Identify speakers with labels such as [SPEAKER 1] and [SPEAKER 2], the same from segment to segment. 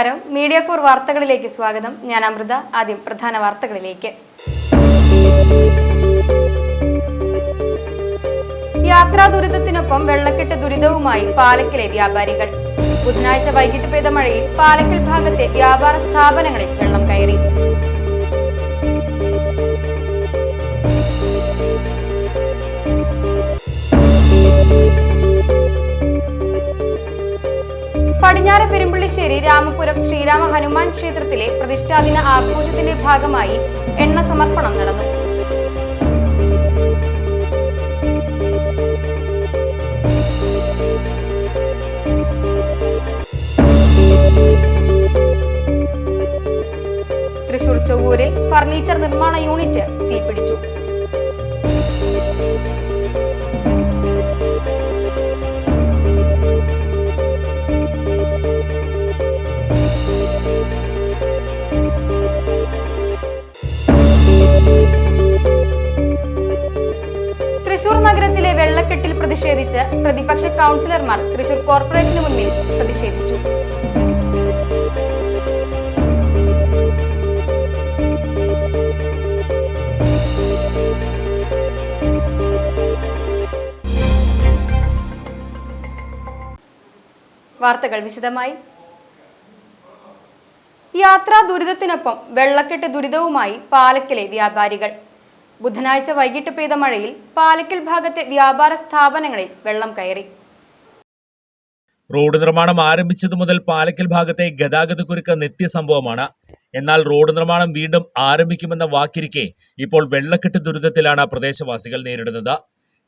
[SPEAKER 1] നമസ്കാരം. മീഡിയ 4 വാർത്തകളിലേക്ക് സ്വാഗതം. ഞാൻ അമൃത. ആദ്യം പ്രധാന വാർത്തകളിലേക്ക്. യാത്രാ ദുരിതത്തിനൊപ്പം വെള്ളക്കെട്ട് ദുരിതവുമായി പാലക്കലെ വ്യാപാരികൾ. ബുധനാഴ്ച വൈകിട്ട് പെയ്ത മഴയിൽ പാലക്കൽ ഭാഗത്തെ വ്യാപാര സ്ഥാപനങ്ങളിൽ വെള്ളം കയറി. പടിഞ്ഞാറ് പെരുമ്പള്ളിശ്ശേരി രാമപുരം ശ്രീരാമ ഹനുമാൻ ക്ഷേത്രത്തിലെ പ്രതിഷ്ഠാദിന ആഘോഷത്തിന്റെ ഭാഗമായി എണ്ണ സമർപ്പണം നടന്നു. തൃശൂർ ചൊവ്വൂരിൽ ഫർണിച്ചർ നിർമ്മാണ യൂണിറ്റ് തീപിടിച്ചു. തൃശൂർ നഗരത്തിലെ വെള്ളക്കെട്ടിൽ പ്രതിഷേധിച്ച് പ്രതിപക്ഷ കൗൺസിലർമാർ തൃശൂർ കോർപ്പറേഷന് മുന്നിൽ പ്രതിഷേധിച്ചു. വാർത്തകൾ വിശദമായി. യാത്രാ ദുരിതത്തിനൊപ്പം വെള്ളക്കെട്ട് ദുരിതവുമായി പാലക്കലെ വ്യാപാരികൾ. ബുധനാഴ്ച വൈകിട്ട് പെയ്ത മഴയിൽ പാലക്കൽ ഭാഗത്തെ വ്യാപാര സ്ഥാപനങ്ങളിൽ വെള്ളം കയറി.
[SPEAKER 2] റോഡ് നിർമ്മാണം ആരംഭിച്ചതു മുതൽ പാലക്കൽ ഭാഗത്തെ ഗതാഗതക്കുരുക്ക് നിത്യസംഭവമാണ്. എന്നാൽ റോഡ് നിർമ്മാണം വീണ്ടും ആരംഭിക്കുമെന്ന വാക്കിരിക്കെ ഇപ്പോൾ വെള്ളക്കെട്ട് ദുരിതത്തിലാണ് പ്രദേശവാസികൾ നേരിടുന്നത്.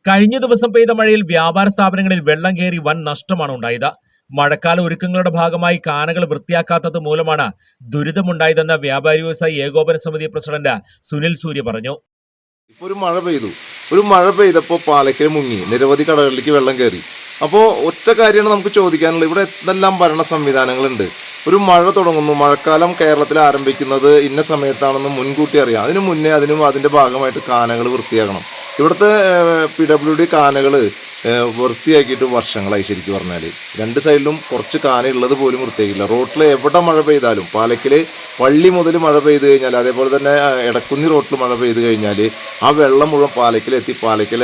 [SPEAKER 2] കഴിഞ്ഞ ദിവസം പെയ്ത മഴയിൽ വ്യാപാര സ്ഥാപനങ്ങളിൽ വെള്ളം കയറി വൻ നഷ്ടമാണ് ഉണ്ടായത്. മഴക്കാല ഒരുക്കങ്ങളുടെ ഭാഗമായി കാനകൾ വൃത്തിയാക്കാത്തത് മൂലമാണ് ദുരിതമുണ്ടായതെന്ന് വ്യാപാരി വ്യവസായി ഏകോപന സമിതി പ്രസിഡന്റ് സുനിൽ സൂര്യ പറഞ്ഞു.
[SPEAKER 3] ഇപ്പോൾ ഒരു മഴ പെയ്തപ്പോൾ പാലക്കൽ മുങ്ങി, നിരവധി കടകളിലേക്ക് വെള്ളം കയറി. അപ്പോൾ ഒറ്റ കാര്യമാണ് നമുക്ക് ചോദിക്കാനുള്ളത്, ഇവിടെ എന്തെല്ലാം ഭരണ സംവിധാനങ്ങളുണ്ട്? ഒരു മഴ തുടങ്ങുന്നു, മഴക്കാലം കേരളത്തിൽ ആരംഭിക്കുന്നത് ഇന്ന സമയത്താണെന്ന് മുൻകൂട്ടി അറിയാം. അതിനു മുന്നേ അതിൻ്റെ ഭാഗമായിട്ട് കാനകൾ വൃത്തിയാക്കണം. ഇവിടുത്തെ PWD കാനകൾ വൃത്തിയാക്കിയിട്ട് വർഷങ്ങളായി. ശരിക്കും പറഞ്ഞാൽ രണ്ട് സൈഡിലും കുറച്ച് കാനുള്ളത് പോലും വൃത്തിയാക്കില്ല. റോട്ടിൽ എവിടെ മഴ പെയ്താലും, പാലക്കൽ പള്ളി മുതൽ മഴ പെയ്ത് കഴിഞ്ഞാൽ, അതേപോലെ തന്നെ എടക്കുന്നി റോട്ടിൽ മഴ പെയ്ത് കഴിഞ്ഞാൽ ആ വെള്ളം മുഴുവൻ പാലക്കലെത്തി പാലക്കൽ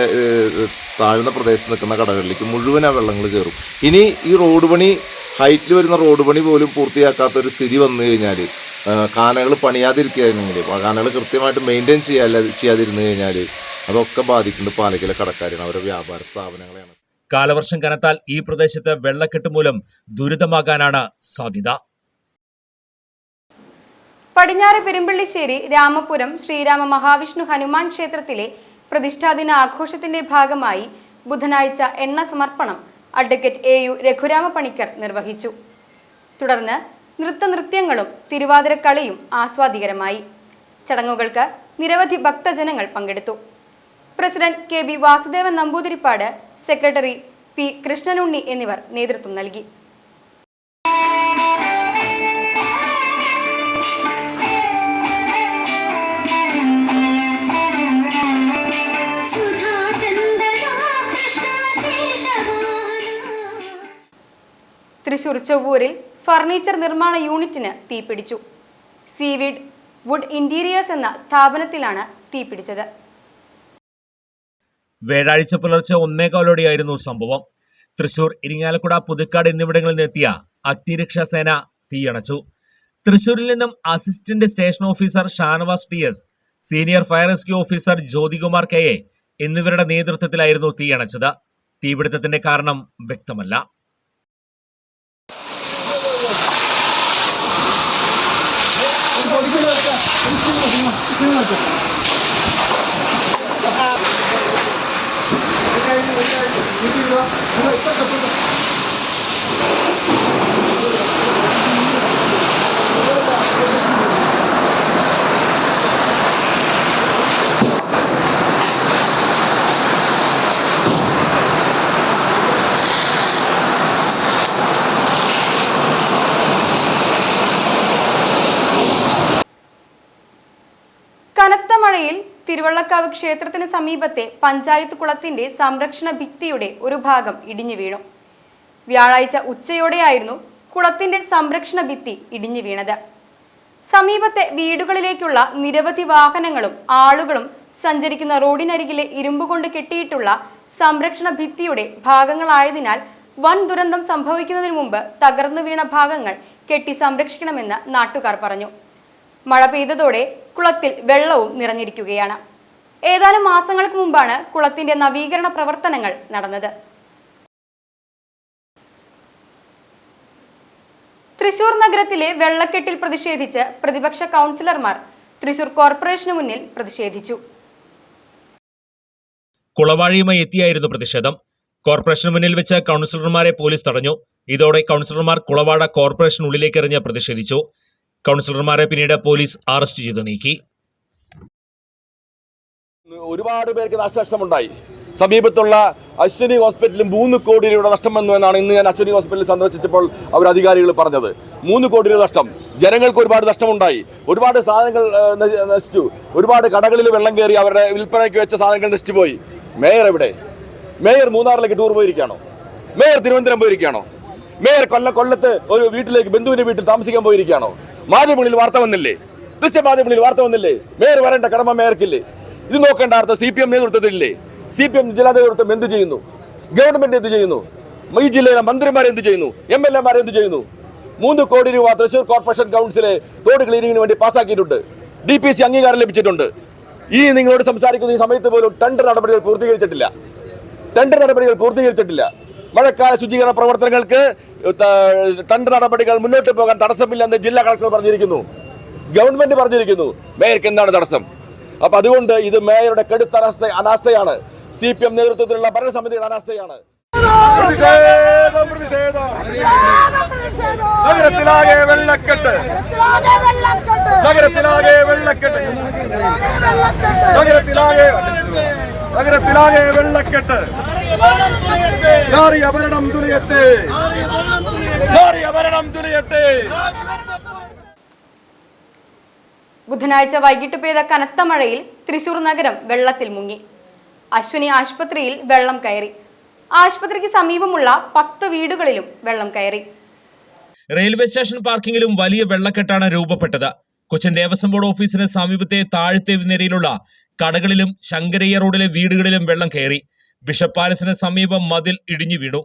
[SPEAKER 3] താഴ്ന്ന പ്രദേശത്ത് നിൽക്കുന്ന കടകളിലേക്ക് മുഴുവൻ ആ വെള്ളങ്ങൾ കയറും. ഇനി ഈ റോഡ് പണി, ഹൈറ്റിൽ വരുന്ന റോഡ് പണി പോലും പൂർത്തിയാക്കാത്തൊരു സ്ഥിതി വന്നു കഴിഞ്ഞാൽ, കാനകൾ പണിയാതിരിക്കുകയാണെങ്കിൽ, കാനകൾ കൃത്യമായിട്ട് മെയിൻറ്റെയിൻ ചെയ്യാതിരുന്നു കഴിഞ്ഞാൽ അതൊക്കെ ബാധിക്കുന്നത് പാലക്കലെ കടക്കാരാണ്, അവരുടെ വ്യാപാര സ്ഥാപനങ്ങളെയാണ്.
[SPEAKER 2] കാലവർഷം കനത്താൽ ഈ പ്രദേശത്ത് വെള്ളക്കെട്ട് മൂലം ദുരിതമാകാനാണ് സാധ്യത.
[SPEAKER 1] പടിഞ്ഞാറ് പെരുമ്പള്ളിശ്ശേരി രാമപുരം ശ്രീരാമ മഹാവിഷ്ണു ഹനുമാൻ ക്ഷേത്രത്തിലെ പ്രതിഷ്ഠാദിന ആഘോഷത്തിന്റെ ഭാഗമായി ബുധനാഴ്ച എണ്ണ സമർപ്പണം അഡ്വക്കേറ്റ് AU രഘുരാമ പണിക്കർ നിർവഹിച്ചു. തുടർന്ന് നൃത്യങ്ങളും തിരുവാതിരക്കളിയും ആസ്വാദികരമായി. ചടങ്ങുകൾക്ക് നിരവധി ഭക്തജനങ്ങൾ പങ്കെടുത്തു. President KB Vasudevan Namboodiripad, secretary P Krishnanunni എന്നിവർ നേതൃത്വം നൽകി. തൃശൂർ ചൊവ്വൂരിൽ ഫർണിച്ചർ നിർമ്മാണ യൂണിറ്റിന് തീപിടിച്ചു. സീവീഡ് വുഡ് ഇന്റീരിയേഴ്സ് എന്ന സ്ഥാപനത്തിലാണ് തീപിടിച്ചത്.
[SPEAKER 2] വ്യാഴാഴ്ച പുലർച്ചെ 1:15 സംഭവം. തൃശൂർ, ഇരിങ്ങാലക്കുട, പുതുക്കാട് എന്നിവിടങ്ങളിൽ നിന്നെത്തിയ അഗ്നിരക്ഷാസേന തീയണച്ചു. തൃശൂരിൽ നിന്നും assistant station officer Shanavas TS, senior fire rescue officer Jyothikumar KA എന്നിവരുടെ നേതൃത്വത്തിലായിരുന്നു തീയണച്ചത്. തീപിടുത്തത്തിന്റെ കാരണം വ്യക്തമല്ല.
[SPEAKER 1] കനത്ത മഴയിൽ തിരുവള്ളക്കാവ് ക്ഷേത്രത്തിന് സമീപത്തെ പഞ്ചായത്ത് കുളത്തിന്റെ സംരക്ഷണ ഭിത്തിയുടെ ഒരു ഭാഗം ഇടിഞ്ഞു വീണു. വ്യാഴാഴ്ച ഉച്ചയോടെയായിരുന്നു കുളത്തിന്റെ സംരക്ഷണ ഭിത്തി ഇടിഞ്ഞു വീണത്. സമീപത്തെ വീടുകളിലേക്കുള്ള നിരവധി വാഹനങ്ങളും ആളുകളും സഞ്ചരിക്കുന്ന റോഡിനരികിലെ ഇരുമ്പുകൊണ്ട് കെട്ടിയിട്ടുള്ള സംരക്ഷണ ഭിത്തിയുടെ ഭാഗങ്ങളായതിനാൽ വൻ ദുരന്തം സംഭവിക്കുന്നതിന് മുമ്പ് തകർന്നു വീണ ഭാഗങ്ങൾ കെട്ടി സംരക്ഷിക്കണമെന്ന് നാട്ടുകാർ പറഞ്ഞു. മഴ പെയ്തതോടെ കുളത്തിൽ വെള്ളവും നിറഞ്ഞിരിക്കുകയാണ്. ഏതാനും മാസങ്ങൾക്ക് മുമ്പാണ് കുളത്തിന്റെ നവീകരണ പ്രവർത്തനങ്ങൾ നടന്നത്. തൃശൂർ നഗരത്തിലെ വെള്ളക്കെട്ടിൽ പ്രതിഷേധിച്ച് പ്രതിപക്ഷ കൗൺസിലർമാർ തൃശൂർ കോർപ്പറേഷന് മുന്നിൽ പ്രതിഷേധിച്ചു.
[SPEAKER 2] കുളവാഴിയുമായി എത്തിയായിരുന്നു പ്രതിഷേധം. കോർപ്പറേഷന് മുന്നിൽ വെച്ച് കൗൺസിലർമാരെ പോലീസ് തടഞ്ഞു. ഇതോടെ കൗൺസിലർമാർ കുളവാട കോർപ്പറേഷനുള്ളിലേക്ക് എറിഞ്ഞ് പ്രതിഷേധിച്ചു. കൗൺസിലർമാരെ പിന്നീട് പോലീസ് അറസ്റ്റ് ചെയ്ത് നീക്കി.
[SPEAKER 4] ഒരുപാട് പേർക്ക് നാശനഷ്ടമുണ്ടായി. സമീപത്തുള്ള അശ്വിനി ഹോസ്പിറ്റലിൽ 3 കോടി രൂപയുടെ നഷ്ടം വന്നു എന്നാണ് ഇന്ന് ഞാൻ അശ്വിനി ഹോസ്പിറ്റലിൽ സന്ദർശിച്ചപ്പോൾ അവർ അധികാരികൾ പറഞ്ഞത്. 3 കോടി രൂപ നഷ്ടം. ജനങ്ങൾക്ക് ഒരുപാട് നഷ്ടമുണ്ടായി. ഒരുപാട് സാധനങ്ങൾ നശിച്ചു. ഒരുപാട് കടകളിൽ വെള്ളം കയറി അവരുടെ വിൽപ്പനയ്ക്ക് വെച്ച സാധനങ്ങൾ നശിച്ചുപോയി. മേയർ എവിടെ? മേയർ മൂന്നാറിലേക്ക് ടൂർ പോയിരിക്കുകയാണോ? മേയർ തിരുവനന്തപുരം പോയിരിക്കുകയാണോ? മേയർ കൊല്ലത്ത് ഒരു വീട്ടിലേക്ക് ബന്ധുവിന്റെ വീട്ടിൽ താമസിക്കാൻ പോയിരിക്കുകയാണോ? മാധ്യമങ്ങളിൽ വാർത്ത വന്നില്ലേ? ദൃശ്യമാധ്യമങ്ങളിൽ വാർത്ത വന്നില്ലേ? മേയർ വരേണ്ട കടമ മേയർക്കില്ലേ? ഇത് നോക്കേണ്ട അർത്ഥം CPM നേതൃത്വത്തിലില്ലേ? CPM ജില്ലാ നേതൃത്വം എന്ത് ചെയ്യുന്നു? ഗവൺമെന്റ് എന്ത് ചെയ്യുന്നു? ഈ ജില്ലയിലെ മന്ത്രിമാർ എന്ത് ചെയ്യുന്നു? MLA എന്ത് ചെയ്യുന്നു? 3 കോടി രൂപ തൃശൂർ കോർപ്പറേഷൻ കൗൺസിലെ തോട് ക്ലീനിങ്ങിന് വേണ്ടി പാസ്സാക്കിയിട്ടുണ്ട്. DPC അംഗീകാരം ലഭിച്ചിട്ടുണ്ട്. ഈ നിങ്ങളോട് സംസാരിക്കുന്ന ഈ സമയത്ത് പോലും ടെൻഡർ നടപടികൾ പൂർത്തീകരിച്ചിട്ടില്ല. മഴക്കാല ശുചീകരണ പ്രവർത്തനങ്ങൾക്ക് ടെൻഡർ നടപടികൾ മുന്നോട്ട് പോകാൻ തടസ്സമില്ലെന്ന് ജില്ലാ കളക്ടർ പറഞ്ഞിരിക്കുന്നു. ഗവൺമെന്റ് പറഞ്ഞിരിക്കുന്നു. മേയർക്ക് എന്താണ് തടസ്സം? അപ്പൊ അതുകൊണ്ട് ഇത് മേയറുടെ കടുത്ത അനാസ്ഥയാണ്. CPM നേതൃത്വത്തിലുള്ള ഭരണസമിതിയുടെ അനാസ്ഥയാണ്. നഗരത്തിലാകെ വെള്ളക്കെട്ട്. അപകടം തുലയട്ടെ.
[SPEAKER 1] ബുധനാഴ്ച വൈകിട്ട് പെയ്ത കനത്ത മഴയിൽ തൃശൂർ നഗരം വെള്ളത്തിൽ മുങ്ങി. അശ്വിനി ആശുപത്രിയിൽ വെള്ളം കയറി. ആശുപത്രിക്ക് സമീപമുള്ള 10 വീടുകളിലും വെള്ളം കയറി.
[SPEAKER 2] റെയിൽവേ സ്റ്റേഷൻ പാർക്കിങ്ങിലും വലിയ വെള്ളക്കെട്ടാണ് രൂപപ്പെട്ടത്. കൊച്ചിൻ ദേവസ്വം ബോർഡ് ഓഫീസിന് സമീപത്തെ താഴത്തെ നിരയിലുള്ള കടകളിലും ശങ്കരയ്യ റോഡിലെ വീടുകളിലും വെള്ളം കയറി. ബിഷപ്പ് പാലസിന് സമീപം മതിൽ ഇടിഞ്ഞു വീണു.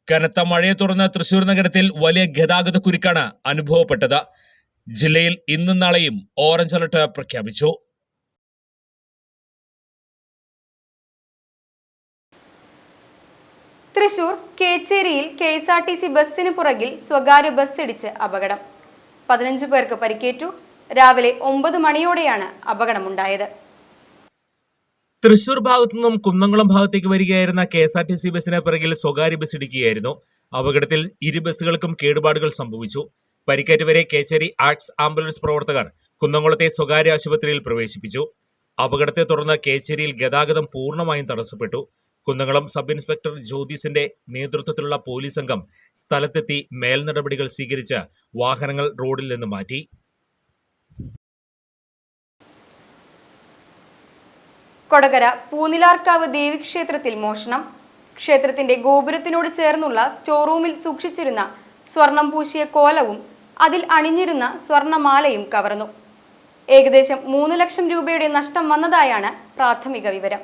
[SPEAKER 2] കനത്ത മഴയെ തുടർന്ന് തൃശൂർ നഗരത്തിൽ വലിയ ഗതാഗത കുരുക്കാണ് അനുഭവപ്പെട്ടത്. ജില്ലയിൽ ഇന്നും നാളെയും ഓറഞ്ച് അലർട്ട് പ്രഖ്യാപിച്ചു.
[SPEAKER 1] തൃശൂർ കേച്ചേരിയിൽ KSRTC ബസ്സിന് പുറകിൽ സ്വകാര്യ ബസ് ഇടിച്ച് അപകടം. 15 പേർക്ക് പരിക്കേറ്റു. രാവിലെ 9 മണിയോടെയാണ് അപകടമുണ്ടായത്.
[SPEAKER 2] തൃശൂർ ഭാഗത്തു നിന്നും കുന്നംകുളം ഭാഗത്തേക്ക് വരികയായിരുന്ന KSRTC ബസ്സിന് പിറകിൽ സ്വകാര്യ ബസ് ഇടിക്കുകയായിരുന്നു. അപകടത്തിൽ 2 ബസ്സുകൾക്കും കേടുപാടുകൾ സംഭവിച്ചു. പരിക്കേറ്റവരെ കേച്ചേരി ആക്ട്സ് ആംബുലൻസ് പ്രവർത്തകർ കുന്നംകുളത്തെ സ്വകാര്യ ആശുപത്രിയിൽ പ്രവേശിപ്പിച്ചു. അപകടത്തെ തുടർന്ന് കേച്ചേരിയിൽ ഗതാഗതം പൂർണ്ണമായും തടസ്സപ്പെട്ടു. കുന്നംകുളം സബ് ഇൻസ്പെക്ടർ ജ്യോതിസിന്റെ നേതൃത്വത്തിലുള്ള പോലീസ് സംഘം സ്ഥലത്തെത്തി മേൽനടപടികൾ സ്വീകരിച്ച് വാഹനങ്ങൾ റോഡിൽ നിന്ന് മാറ്റി.
[SPEAKER 1] കൊടകര പൂനിലാർക്കാവ് ദേവീക്ഷേത്രത്തിൽ മോഷണം. ക്ഷേത്രത്തിന്റെ ഗോപുരത്തിനോട് ചേർന്നുള്ള സ്റ്റോർ റൂമിൽ സൂക്ഷിച്ചിരുന്ന സ്വർണം പൂശിയ കോലവും അതിൽ അണിഞ്ഞിരുന്ന സ്വർണമാലയും കവർന്നു. ഏകദേശം 3 ലക്ഷം രൂപയുടെ നഷ്ടം വന്നതായാണ് പ്രാഥമിക വിവരം.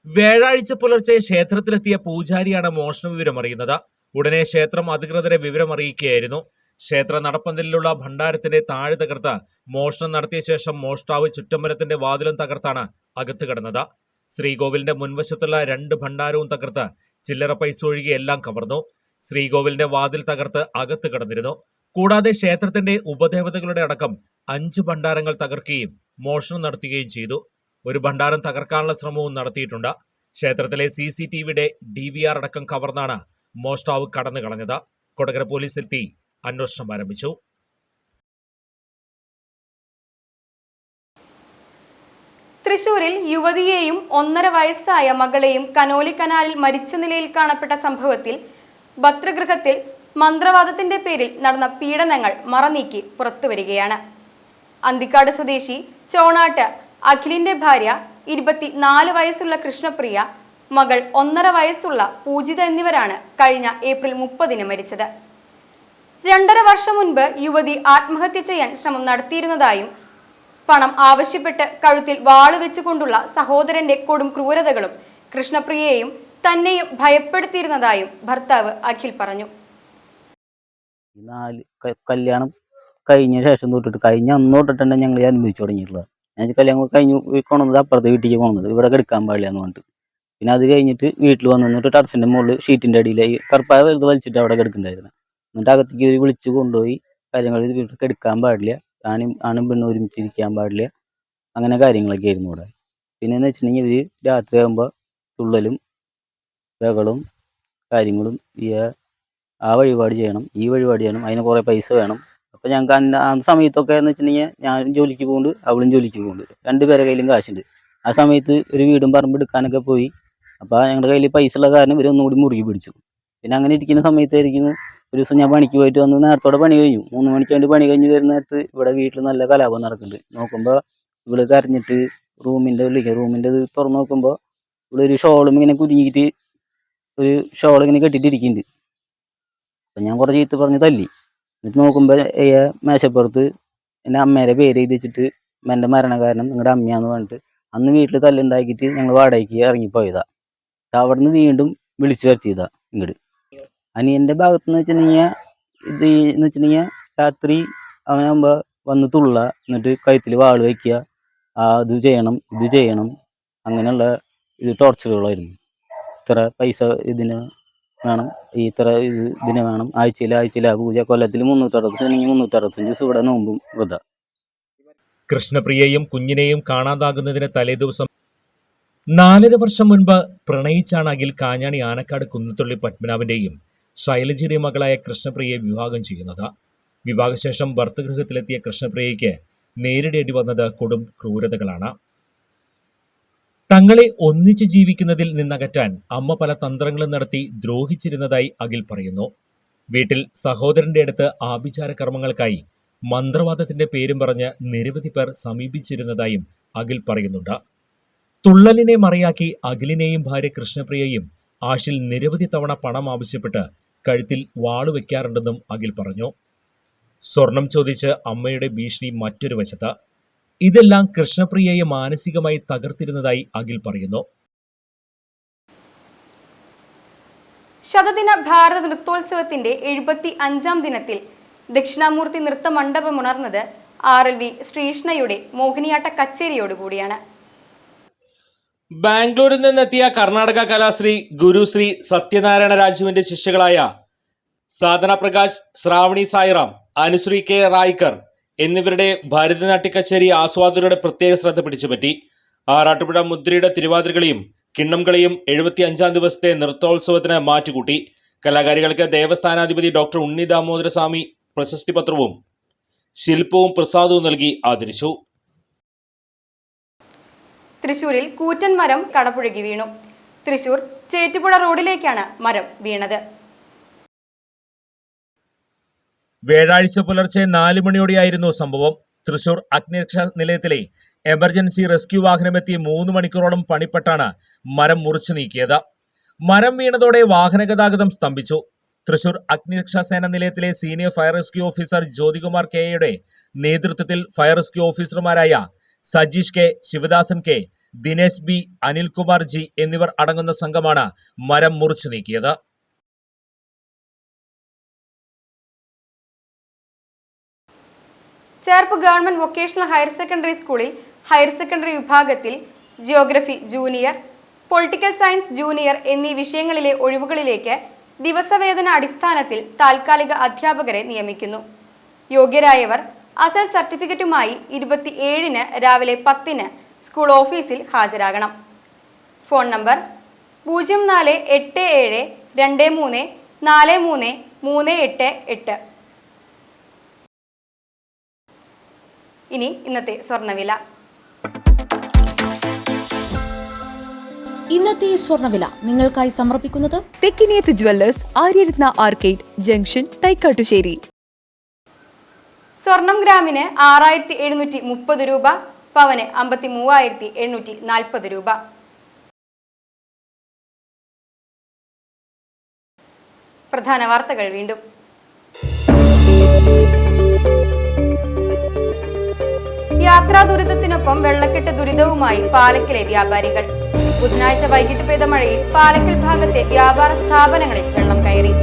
[SPEAKER 2] വ്യാഴാഴ്ച പുലർച്ചെ ക്ഷേത്രത്തിലെത്തിയ പൂജാരിയാണ് മോഷണ വിവരം അറിയുന്നത്. ഉടനെ ക്ഷേത്രം അധികൃതരെ വിവരം അറിയിക്കുകയായിരുന്നു. ക്ഷേത്ര നടപ്പന്തലിലുള്ള ഭണ്ഡാരത്തിന്റെ താഴെ തകർത്ത് മോഷണം നടത്തിയ ശേഷം മോഷ്ടാവ് ചുറ്റമ്പലത്തിന്റെ വാതിലും തകർത്താണ് അകത്ത് കടന്നത്. ശ്രീകോവിലിന്റെ മുൻവശത്തുള്ള 2 ഭണ്ഡാരവും തകർത്ത് ചില്ലറ പൈസ ഒഴികെ എല്ലാം കവർന്നു. ശ്രീകോവിലിന്റെ വാതിൽ തകർത്ത് അകത്ത് കടന്നിരുന്നു. കൂടാതെ ക്ഷേത്രത്തിന്റെ ഉപദേവതകളുടെ അടക്കം 5 ഭണ്ഡാരങ്ങൾ തകർക്കുകയും മോഷണം നടത്തുകയും ചെയ്തു. ഒരു ഭണ്ഡാരം തകർക്കാനുള്ള ശ്രമവും നടത്തിയിട്ടുണ്ട്. ക്ഷേത്രത്തിലെ CCTVയുടെ DVR അടക്കം കവർന്നാണ് മോഷ്ടാവ് കടന്നു കളഞ്ഞത്. കൊടകര പോലീസ് എത്തി അന്വേഷണം ആരംഭിച്ചു.
[SPEAKER 1] തൃശൂരിൽ യുവതിയെയും 1.5 വയസ്സായ മകളെയും കനോലി കനാലിൽ മരിച്ച നിലയിൽ കാണപ്പെട്ട സംഭവത്തിൽ ഭദ്രഗൃഹത്തിൽ മന്ത്രവാദത്തിന്റെ പേരിൽ നടന്ന പീഡനങ്ങൾ മറനീക്കി പുറത്തുവരികയാണ്. അന്തിക്കാട് സ്വദേശി ചോണാട്ട് അഖിലിന്റെ ഭാര്യ 24 വയസ്സുള്ള കൃഷ്ണപ്രിയ മകൾ 1.5 വയസ്സുള്ള പൂജിത എന്നിവരാണ് കഴിഞ്ഞ ഏപ്രിൽ 30-ന് മരിച്ചത്. 2.5 വർഷം മുൻപ് യുവതി ആത്മഹത്യ ചെയ്യാൻ ശ്രമം നടത്തിയിരുന്നതായും പണം ആവശ്യപ്പെട്ട് കഴുത്തിൽ വാള് വെച്ചുകൊണ്ടുള്ള സഹോദരന്റെ കൊടും ക്രൂരതകളും കൃഷ്ണപ്രിയയെയും തന്നെയും ഭയപ്പെടുത്തിയിരുന്നതായും ഭർത്താവ് അഖിൽ പറഞ്ഞു.
[SPEAKER 5] കല്യാണം കഴിഞ്ഞ ശേഷം തൊട്ടിട്ട് കഴിഞ്ഞ അന്ന് തൊട്ടിട്ടാണ് ഞങ്ങൾ അനുഭവിച്ചു തുടങ്ങിയിട്ടുള്ളത്. ഞാൻ കല്യാണം കഴിഞ്ഞു കൊണ്ടത് അപ്പുറത്തെ വീട്ടിലേക്ക് പോകുന്നത്, ഇവിടെ എടുക്കാൻ പാടില്ല എന്ന് പറഞ്ഞിട്ട്. പിന്നെ അത് കഴിഞ്ഞിട്ട് വീട്ടിൽ വന്നിട്ട് ടെറസിന്റെ മുകളിൽ ഷീറ്റിന്റെ അടിയിൽ കറുപ്പായ വെറുതെ വലിച്ചിട്ട് അവിടെ കിടക്കുന്നുണ്ടായിരുന്നു. എന്നിട്ട് അകത്തേക്ക് വിളിച്ച് കൊണ്ടുപോയി കാര്യങ്ങൾ വീട്ടിൽ എടുക്കാൻ പാടില്ല, ആണും പെണ്ണും ഒരുമിച്ചിരിക്കാൻ പാടില്ല, അങ്ങനെ കാര്യങ്ങളൊക്കെ ആയിരുന്നു ഇവിടെ. പിന്നെന്ന് വെച്ചിട്ടുണ്ടെങ്കിൽ ഇവർ രാത്രിയാകുമ്പോൾ തുള്ളലും ബഹളും കാര്യങ്ങളും ആ വഴിപാട് ചെയ്യണം, ഈ വഴിപാട് ചെയ്യണം, അതിന് കുറേ പൈസ വേണം. അപ്പോൾ ഞങ്ങൾക്ക് ആ സമയത്തൊക്കെ എന്ന് വെച്ചിട്ടുണ്ടെങ്കിൽ ഞാനും ജോലിക്ക് പോകുന്നുണ്ട്, അവളും ജോലിക്ക് പോകുന്നുണ്ട്, 2 പേരുടെ കയ്യിലും കാശുണ്ട്. ആ സമയത്ത് ഒരു വീടും പറമ്പ് എടുക്കാനൊക്കെ പോയി. അപ്പോൾ ഞങ്ങളുടെ കയ്യിൽ പൈസ ഉള്ള കാരണം ഇവരൊന്നുകൂടി മുറുകി പിടിച്ചു. പിന്നെ അങ്ങനെ ഇരിക്കുന്ന സമയത്തായിരിക്കുന്നു ഒരു ദിവസം ഞാൻ പണിക്ക് പോയിട്ട് വന്ന് നേരത്തോടെ പണി കഴിഞ്ഞു. 3 മണിക്ക് വേണ്ടി പണി കഴിഞ്ഞ് വരുന്ന നേരത്ത് ഇവിടെ വീട്ടിൽ നല്ല കലാപം നടക്കുന്നുണ്ട്. നോക്കുമ്പോൾ ഇവള് കരഞ്ഞിട്ട് റൂമിൻ്റെ ഇത് തുറന്ന് നോക്കുമ്പോൾ ഇവിടെ ഒരു ഷോളും ഇങ്ങനെ കുരുങ്ങിയിട്ട് ഒരു ഷോൾ ഇങ്ങനെ കെട്ടിയിട്ടിരിക്കുന്നുണ്ട്. അപ്പം ഞാൻ കുറേ ചീത്ത പറഞ്ഞ് തല്ലി. എന്നിട്ട് നോക്കുമ്പോൾ മേശപ്പുറത്ത് എൻ്റെ അമ്മേരെ പേര് എഴുതി വെച്ചിട്ട് എൻ്റെ മരണകാരണം നിങ്ങളുടെ അമ്മയാന്ന് പറഞ്ഞിട്ട് അന്ന് വീട്ടിൽ തല്ലുണ്ടാക്കിയിട്ട് ഞങ്ങൾ വാടകയ്ക്ക് ഇറങ്ങിപ്പോയതാണ്. അവിടെ നിന്ന് വീണ്ടും വിളിച്ചു വരുത്തിയതാണ് ഇങ്ങോട്ട്. അനിയൻ്റെ ഭാഗത്തുനിന്ന് വെച്ചിട്ടുണ്ടെങ്കിൽ എന്ന് വെച്ചിട്ടുണ്ടെങ്കിൽ രാത്രി അവനാകുമ്പോൾ വന്ന് തുള്ള, എന്നിട്ട് കഴുത്തിൽ വാൾ വയ്ക്കുക, അത് ചെയ്യണം ഇത് ചെയ്യണം, അങ്ങനെയുള്ള ടോർച്ചറുകളായിരുന്നു. ഇത്ര പൈസ ഇതിന് വേണം, ഇതിന് വേണം, ആഴ്ചയിൽ പൂജ, കൊല്ലത്തിൽ 365 ദിവസം ഇവിടെ നോമ്പും വൃത.
[SPEAKER 2] കൃഷ്ണപ്രിയയും കുഞ്ഞിനെയും കാണാതാകുന്നതിന് തലേദിവസം 4.5 വർഷം മുൻപ് പ്രണയിച്ചാണ് അഖിൽ കാഞ്ഞാണി ആനക്കാട് കുന്നത്തുള്ളി പത്മനാഭന്റെയും ശൈലജയുടെയും മകളായ കൃഷ്ണപ്രിയയെ വിവാഹം ചെയ്യുന്നത്. വിവാഹശേഷം ഭർത്തൃഗൃഹത്തിലെത്തിയ കൃഷ്ണപ്രിയയ്ക്ക് നേരിടേണ്ടി വന്നത് കൊടും ക്രൂരതകളാണ്. തങ്ങളെ ഒന്നിച്ച് ജീവിക്കുന്നതിൽ നിന്നകറ്റാൻ അമ്മ പല തന്ത്രങ്ങളും നടത്തി ദ്രോഹിച്ചിരുന്നതായി അഖിൽ പറയുന്നു. വീട്ടിൽ സഹോദരന്റെ അടുത്ത് ആഭിചാര കർമ്മങ്ങൾക്കായി മന്ത്രവാദത്തിന്റെ പേരും പറഞ്ഞ് നിരവധി പേർ സമീപിച്ചിരുന്നതായും അഖിൽ പറയുന്നുണ്ട്. തുള്ളലിനെ മറയാക്കി അഖിലിനെയും ഭാര്യ കൃഷ്ണപ്രിയയും ആഷിൽ നിരവധി തവണ പണം ആവശ്യപ്പെട്ട് കഴുത്തിൽ വാള് വയ്ക്കാറുണ്ടെന്നും അഖിൽ പറഞ്ഞു. സ്വർണം ചോദിച്ച് അമ്മയുടെ ഭീഷണി മറ്റൊരു വശത്ത്. ഇതെല്ലാം കൃഷ്ണപ്രിയയെ മാനസികമായി തകർത്തിരുന്നതായി അഖിൽ പറയുന്നു.
[SPEAKER 1] ശതദിന ഭാരത നൃത്തോത്സവത്തിന്റെ 75-ാം ദിനത്തിൽ ദക്ഷിണാമൂർത്തി നൃത്ത മണ്ഡപമുണർന്നത് RLV ശ്രീകൃഷ്ണയുടെ മോഹിനിയാട്ട കച്ചേരിയോടുകൂടിയാണ്.
[SPEAKER 6] ബാംഗ്ലൂരിൽ നിന്നെത്തിയ കർണാടക കലാശ്രീ ഗുരുശ്രീ സത്യനാരായണ രാജുവിന്റെ ശിഷ്യകളായ സാധന പ്രകാശ്, ശ്രാവണി സായിറാം, അനുശ്രീ കെ റായ്ക്കർ എന്നിവരുടെ ഭരതനാട്യ കച്ചേരി ആസ്വാദകരുടെ പ്രത്യേക ശ്രദ്ധ പിടിച്ചുപറ്റി. ആറാട്ടുപുഴ മുദ്രയുടെ തിരുവാതിരകളെയും കിണ്ണംകളെയും 75-ാം ദിവസത്തെ നൃത്തോത്സവത്തിന് മാറ്റുകൂട്ടി. കലാകാരികൾക്ക് ദേവസ്ഥാനാധിപതി ഡോക്ടർ ഉണ്ണി ദാമോദരസ്വാമി പ്രശസ്തി പത്രവും ശില്പവും പ്രസാദവും നൽകി ആദരിച്ചു.
[SPEAKER 1] തൃശൂരിൽ കൂറ്റൻ മരം കടപുഴകി വീണു. തൃശൂർ ചേറ്റുപുഴ റോഡിലേക്കാണ് മരം വീണത്.
[SPEAKER 2] വ്യാഴാഴ്ച പുലർച്ചെ 4 മണിയോടെയായിരുന്നു സംഭവം. തൃശൂർ അഗ്നിരക്ഷാ നിലയത്തിലെ എമർജൻസി റെസ്ക്യൂ വാഹനമെത്തി 3 മണിക്കൂറോളം പണിപ്പെട്ടാണ് മരം മുറിച്ചു നീക്കിയത്. മരം വീണതോടെ വാഹനഗതാഗതം സ്തംഭിച്ചു. തൃശൂർ അഗ്നിരക്ഷാസേന നിലയത്തിലെ senior fire rescue officer Jyothikumar കെയുടെ നേതൃത്വത്തിൽ ഫയർ റെസ്ക്യൂ ഓഫീസർമാരായ Sajeesh K, Sivadasan K, Dinesh B, Anilkumar G എന്നിവർ അടങ്ങുന്ന സംഘമാണ് മരം മുറിച്ചു നീക്കിയത്.
[SPEAKER 1] Cherpu government vocational higher secondary സ്കൂളിൽ ഹയർ സെക്കൻഡറി വിഭാഗത്തിൽ geography junior, political science junior എന്നീ വിഷയങ്ങളിലെ ഒഴിവുകളിലേക്ക് ദിവസവേതന അടിസ്ഥാനത്തിൽ താൽക്കാലിക അധ്യാപകരെ നിയമിക്കുന്നു. യോഗ്യരായവർ അസൽ സർട്ടിഫിക്കറ്റുമായി 27-ന് രാവിലെ 10-ന് സ്കൂൾ ഓഫീസിൽ ഹാജരാകണം. Phone number 0487234338. ഇനി ഇന്നത്തെ സ്വർണ്ണവില.
[SPEAKER 7] ഇന്നത്തെ സ്വർണ്ണവില നിങ്ങൾക്കായി സമർപ്പിക്കുന്നത്
[SPEAKER 8] Thekkiniyath jewellers, Aryaratna arcade junction, Thaikkattussery.
[SPEAKER 1] സ്വർണം ഗ്രാമിന് 6730 രൂപ, പവന് 53,840 രൂപ. പ്രധാന വാർത്തകൾ വീണ്ടും. യാത്രാ ദുരിതത്തിനൊപ്പം വെള്ളക്കെട്ട് ദുരിതവുമായി പാലക്കിലെ വ്യാപാരികൾ. ബുധനാഴ്ച വൈകിട്ട് പെയ്ത മഴയിൽ പാലക്കൽ ഭാഗത്തെ വ്യാപാര സ്ഥാപനങ്ങളിൽ വെള്ളം കയറി.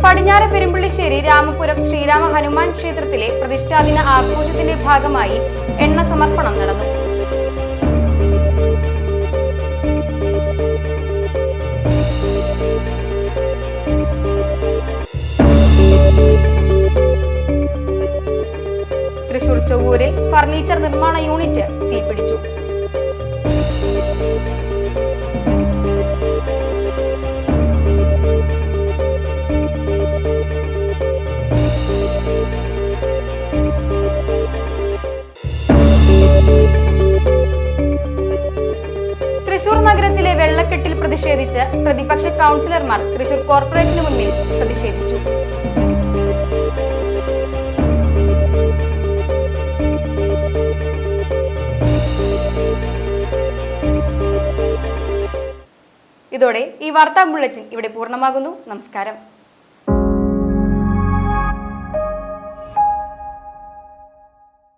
[SPEAKER 1] പടിഞ്ഞാറ് പെരുമ്പള്ളിശ്ശേരി രാമപുരം ശ്രീരാമ ഹനുമാൻ ക്ഷേത്രത്തിലെ പ്രതിഷ്ഠാദിന ആഘോഷത്തിന്റെ ഭാഗമായി എണ്ണ സമർപ്പണം നടന്നു. തൃശൂർ ചൊവ്വൂരിൽ ഫർണിച്ചർ നിർമ്മാണ യൂണിറ്റ് തീപിടിച്ചു. തൃശൂർ നഗരത്തിലെ വെള്ളക്കെട്ടിൽ പ്രതിഷേധിച്ച് പ്രതിപക്ഷ കൗൺസിലർമാർ തൃശൂർ കോർപ്പറേഷന് മുന്നിൽ പ്രതിഷേധിച്ചു. ഇതോടെ ഈ വാർത്താ ബുള്ളറ്റിൻ ഇവിടെ പൂർണ്ണമാകുന്നു. നമസ്കാരം.